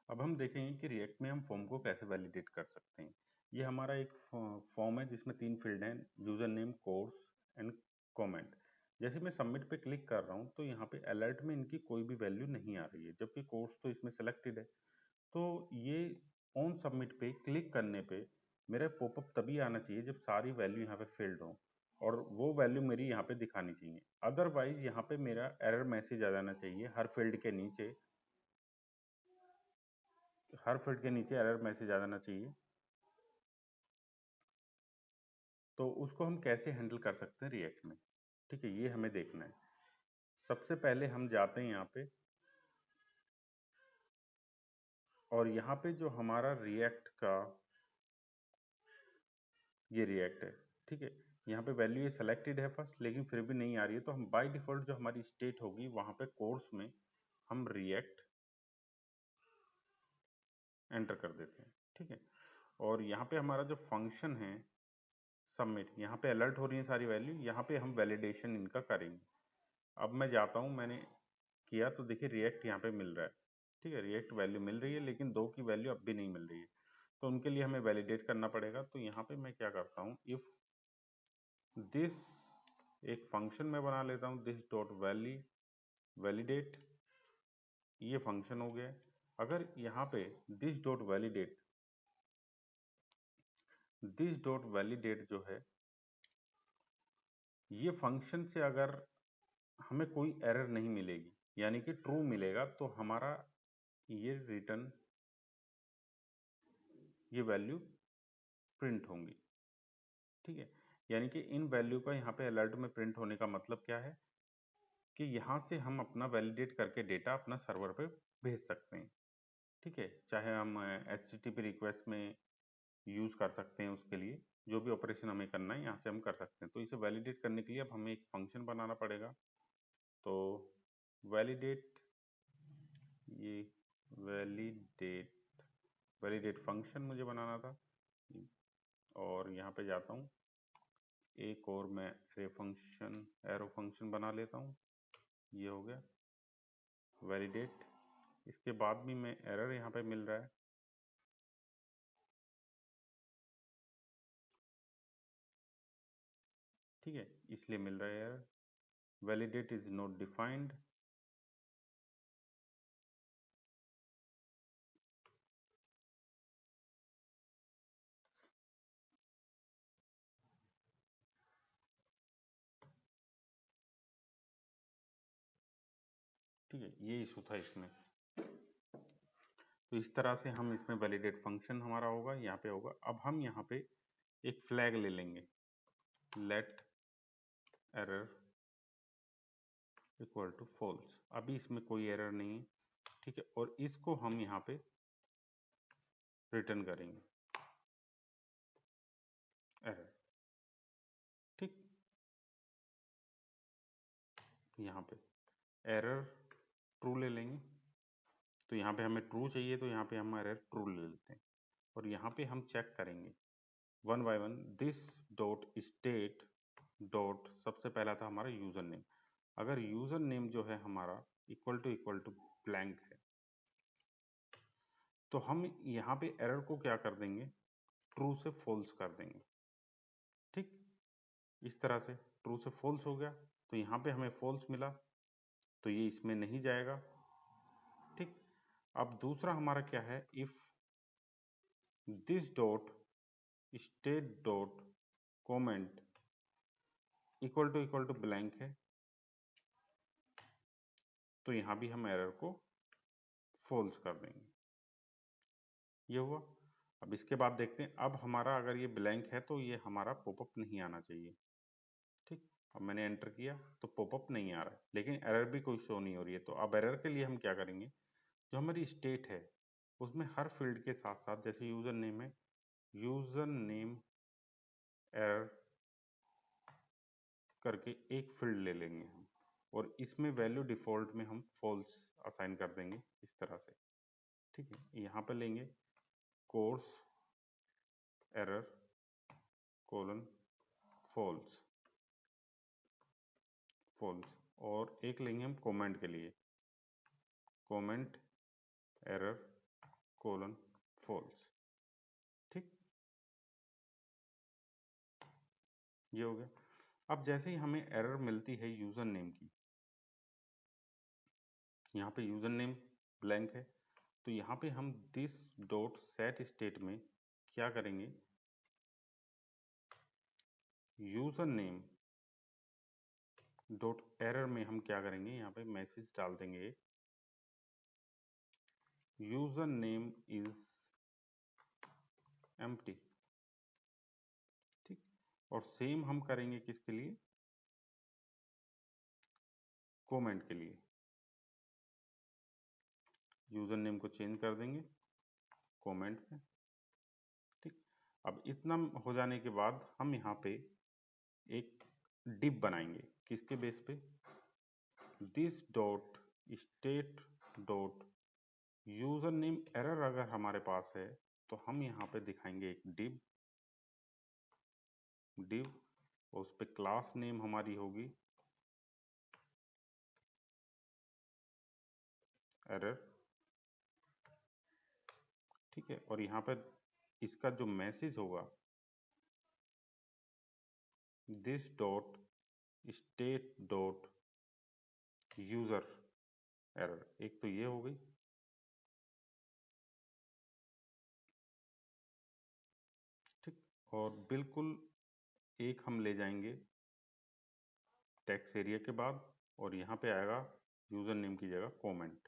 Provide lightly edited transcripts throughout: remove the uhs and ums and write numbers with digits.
अब हम देखेंगे कि रिएक्ट में हम फॉर्म को कैसे वैलिडेट कर सकते हैं। ये हमारा एक फॉर्म है जिसमें 3 फील्ड हैं, user name, course and comment. जैसे मैं सबमिट पे क्लिक कर रहा हूँ तो यहाँ पे अलर्ट में इनकी कोई भी वैल्यू नहीं आ रही है, जबकि कोर्स तो इसमें सेलेक्टेड है। तो ये ऑन सबमिट पे क्लिक करने पे मेरा पॉपअप तभी आना चाहिए जब सारी वैल्यू यहाँ पे फिल्ड हो, और वो वैल्यू मेरी यहाँ पे दिखानी चाहिए। अदरवाइज यहाँ पे मेरा एरर मैसेज आ जाना चाहिए, हर फील्ड के नीचे एरर मैसेज आ जाना चाहिए। तो उसको हम कैसे हैंडल कर सकते हैं रिएक्ट में, ठीक है, ये हमें देखना है। सबसे पहले हम जाते हैं यहाँ पे, और यहाँ पे जो हमारा रिएक्ट का ये रिएक्ट है, ठीक है। यहाँ पे वैल्यू ये सेलेक्टेड है फर्स्ट, लेकिन फिर भी नहीं आ रही है, तो हम बाय डिफॉल्ट जो हमारी स्टेट होगी वहां पे कोर्स में हम रिएक्ट एंटर कर देते हैं, ठीक है। और यहाँ पे हमारा जो फंक्शन है सबमिट, यहाँ पे अलर्ट हो रही है सारी वैल्यू, यहाँ पे हम वैलिडेशन इनका करेंगे। अब मैं जाता हूँ, मैंने किया तो देखिए रिएक्ट यहाँ पे मिल रहा है, ठीक है, रिएक्ट वैल्यू मिल रही है, लेकिन 2 की वैल्यू अब भी नहीं मिल रही है। तो उनके लिए हमें वैलिडेट करना पड़ेगा। तो यहाँ पे मैं क्या करता हूँ, इफ दिस, एक फंक्शन में बना लेता हूँ, दिस डॉट वैलिडेट, ये फंक्शन हो गया। अगर यहाँ पे दिस डॉट वैलिडेट जो है, ये फंक्शन से अगर हमें कोई एरर नहीं मिलेगी, यानी कि ट्रू मिलेगा, तो हमारा ये रिटर्न, ये वैल्यू प्रिंट होंगी, ठीक है। यानी कि इन वैल्यू का यहाँ पे अलर्ट में प्रिंट होने का मतलब क्या है कि यहाँ से हम अपना वैलिडेट करके डेटा अपना सर्वर पे भेज सकते हैं, ठीक है। चाहे हम HTTP रिक्वेस्ट में यूज कर सकते हैं, उसके लिए जो भी ऑपरेशन हमें करना है यहाँ से हम कर सकते हैं। तो इसे वैलिडेट करने के लिए अब हमें एक फंक्शन बनाना पड़ेगा। तो वैलिडेट, ये वैलिडेट फंक्शन मुझे बनाना था, और यहाँ पे जाता हूँ, एक और मैं एरो फंक्शन बना लेता हूँ। ये हो गया वैलिडेट। इसके बाद भी मैं एरर यहाँ पे मिल रहा है, ठीक है, इसलिए मिल रहा है error, validate is not defined. ठीक है, ये इशू था इसमें। तो इस तरह से हम इसमें वैलिडेट फंक्शन हमारा होगा, यहाँ पे होगा। अब हम यहाँ पे एक फ्लैग ले लेंगे, let error equal to false. अभी इसमें कोई एरर नहीं है, ठीक है, और इसको हम यहाँ पे रिटर्न करेंगे एरर, ठीक। यहाँ पे एरर ट्रू ले लेंगे, तो यहाँ पे हमें ट्रू चाहिए, तो यहाँ पे हम एरर ट्रू ले लेते हैं। और यहाँ पे हम चेक करेंगे one by one, this dot state dot, सबसे पहला था हमारा यूजर नेम। अगर यूजर नेम जो है हमारा इक्वल टू ब्लैंक है, तो हम यहाँ पे एरर को क्या कर देंगे, ट्रू से फॉल्स कर देंगे, ठीक। इस तरह से ट्रू से फॉल्स हो गया, तो यहाँ पे हमें फॉल्स मिला, तो ये इसमें नहीं जाएगा, ठीक। अब दूसरा हमारा क्या है, if this dot state dot comment equal to blank है, तो यहाँ भी हम एरर को फॉल्स कर देंगे। ये हुआ। अब इसके बाद देखते हैं, अब हमारा अगर ये ब्लैंक है तो ये हमारा पॉपअप नहीं आना चाहिए, ठीक। अब मैंने एंटर किया तो पॉपअप नहीं आ रहा है, लेकिन एरर भी कोई शो नहीं हो रही है। तो अब एरर के लिए हम क्या करेंगे, जो हमारी स्टेट है उसमें हर फील्ड के साथ साथ, जैसे यूजर नेम है, यूजर नेम एरर करके एक फील्ड ले लेंगे हम, और इसमें वैल्यू डिफॉल्ट में हम फॉल्स असाइन कर देंगे, इस तरह से, ठीक है। यहाँ पे लेंगे कोर्स एरर कोलन फॉल्स, और एक लेंगे हम कमेंट के लिए, कमेंट एरर कोलन फॉल्स। ठीक, ये हो गया। अब जैसे ही हमें एरर मिलती है यूजर नेम की, यहाँ पे यूजर नेम ब्लैंक है, तो यहाँ पे हम दिस डॉट सेट स्टेट में क्या करेंगे, यूजर नेम डॉट एरर में हम क्या करेंगे, यहाँ पे मैसेज डाल देंगे यूजर नेम इज एम्प्टी। ठीक, और सेम हम करेंगे किसके लिए, कमेंट के लिए। यूजर नेम को चेंज कर देंगे कमेंट में। ठीक, अब इतना हो जाने के बाद हम यहाँ पे एक डिव बनाएंगे, किसके बेस पे, this dot state dot user name error अगर हमारे पास है तो हम यहाँ पे दिखाएंगे एक डिव, और उस पे क्लास नेम हमारी होगी एरर। ठीक है, और यहाँ पे इसका जो मैसेज होगा this dot state dot user error. एक तो ये हो गई। ठीक, और बिल्कुल एक हम ले जाएंगे टेक्स्ट एरिया के बाद, और यहाँ पे आएगा यूजर नेम की जगह कमेंट।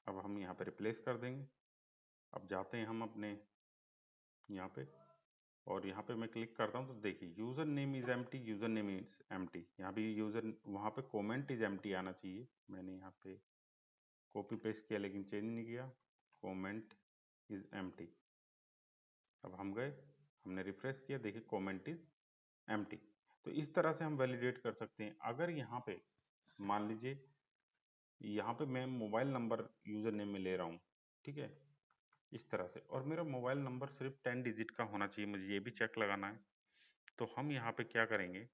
अब हम यहाँ पे रिप्लेस कर देंगे। अब जाते हैं हम अपने यहाँ पे, और यहाँ पे मैं क्लिक करता हूँ तो देखिए user name is empty, user name is empty. यहाँ भी यूजर, वहाँ पे कमेंट इज एम्प्टी आना चाहिए। मैंने यहाँ पे कॉपी पेस्ट किया लेकिन चेंज नहीं किया, कमेंट इज एम्प्टी। अब हम गए, हमने रिफ्रेश किया, देखिए कमेंट इज एम्प्टी। तो इस तरह से हम वैलिडेट कर सकते हैं। अगर यहाँ पे मान लीजिए यहाँ पे मैं मोबाइल नंबर यूजर नेम में ले रहा हूँ, ठीक है, इस तरह से, और मेरा मोबाइल नंबर सिर्फ 10 डिजिट का होना चाहिए, मुझे ये भी चेक लगाना है। तो हम यहाँ पे क्या करेंगे,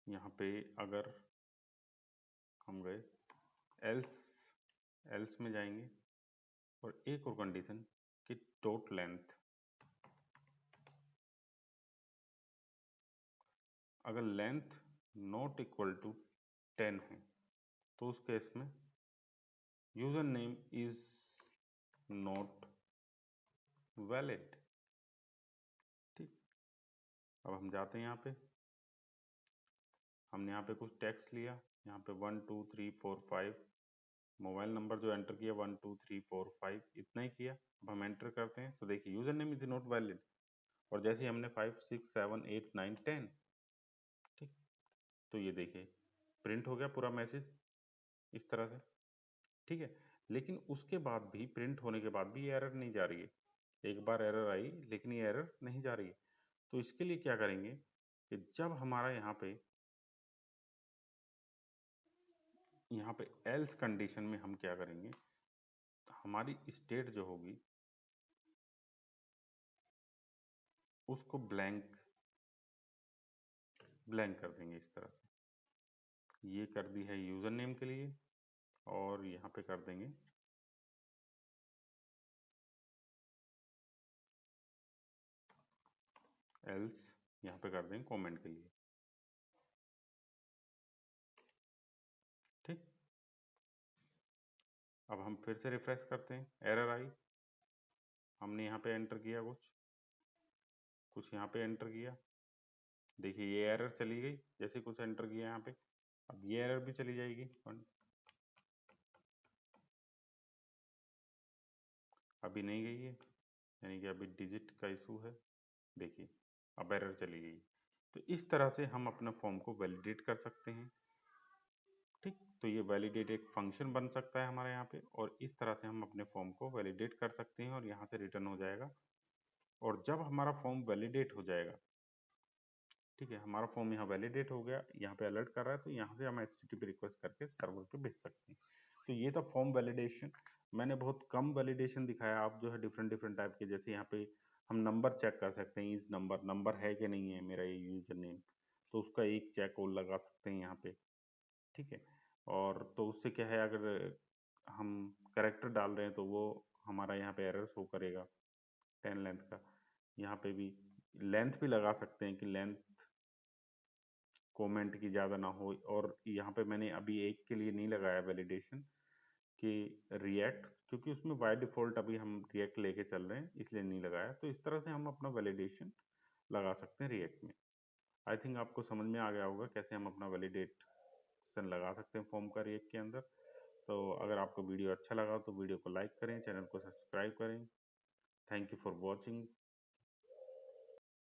यहाँ पे अगर हम गए एल्स, एल्स में जाएंगे, और एक और कंडीशन कि डॉट लेंथ, अगर लेंथ नॉट इक्वल टू 10 है तो उस केस में user name is not valid. ठीक, अब हम जाते हैं यहाँ पे, हमने यहाँ पे कुछ टेक्स्ट लिया, यहाँ पे 1 2 3 4 5, मोबाइल नंबर जो एंटर किया 1 2 3 4 5, इतना ही किया। अब हम एंटर करते हैं तो देखिए user name is not valid, और जैसे हमने 5 6 7 8 9 10, ठीक, तो ये देखिए प्रिंट हो गया पूरा मैसेज इस तरह से। ठीक है, लेकिन उसके बाद भी, प्रिंट होने के बाद भी ये एरर नहीं जा रही है। एक बार एरर आई लेकिन ये एरर नहीं जा रही है। तो इसके लिए क्या करेंगे कि जब हमारा यहाँ पे एल्स कंडीशन में हम क्या करेंगे, हमारी स्टेट जो होगी उसको ब्लैंक कर देंगे इस तरह से। ये कर दी है यूजर नेम के लिए, और यहाँ पे कर देंगे एल्स, यहाँ पे कर देंगे कमेंट के लिए। ठीक, अब हम फिर से रिफ्रेश करते हैं, एरर आई, हमने यहाँ पे एंटर किया कुछ यहाँ पे एंटर किया, देखिए ये एरर चली गई जैसे कुछ एंटर किया यहाँ पे। अब ये एरर भी चली जाएगी, अभी नहीं गई है, यानी कि अभी डिजिट का इशू है। देखिए अब एरर चली गई। तो इस तरह से हम अपना फॉर्म को वैलिडेट कर सकते हैं। ठीक, तो ये वैलिडेट एक फंक्शन बन सकता है हमारे यहाँ पे, और इस तरह से हम अपने फॉर्म को वैलिडेट कर सकते हैं, और यहाँ से रिटर्न हो जाएगा। और जब हमारा फॉर्म वैलिडेट हो जाएगा, ठीक है, हमारा फॉर्म यहाँ वैलिडेट हो गया, यहाँ पे अलर्ट कर रहा है, तो यहाँ से हम HTTP रिक्वेस्ट करके सर्वर पे भेज सकते हैं। तो ये था फॉर्म वैलिडेशन। मैंने बहुत कम वैलिडेशन दिखाया, आप जो है डिफरेंट डिफरेंट टाइप के, जैसे यहाँ पे हम नंबर चेक कर सकते हैं, इस नंबर है कि नहीं है मेरा ये यूजर नेम, तो उसका एक चेक और लगा सकते हैं यहाँ पे, ठीक है। और तो उससे क्या है, अगर हम करेक्टर डाल रहे हैं तो वो हमारा यहाँ पे एरर शो करेगा 10 लेंथ का। यहाँ पे भी लेंथ भी लगा सकते हैं कि लेंथ कमेंट की ज़्यादा ना हो। और यहाँ पे मैंने अभी एक के लिए नहीं लगाया वैलिडेशन कि रिएक्ट, क्योंकि उसमें बाय डिफ़ॉल्ट अभी हम रिएक्ट लेके चल रहे हैं, इसलिए नहीं लगाया। तो इस तरह से हम अपना वैलिडेशन लगा सकते हैं रिएक्ट में। आई थिंक आपको समझ में आ गया होगा कैसे हम अपना वैलिडेशन लगा सकते हैं फॉर्म का रिएक्ट के अंदर। तो अगर आपको वीडियो अच्छा लगा तो वीडियो को लाइक करें, चैनल को सब्सक्राइब करें। Thank you for watching.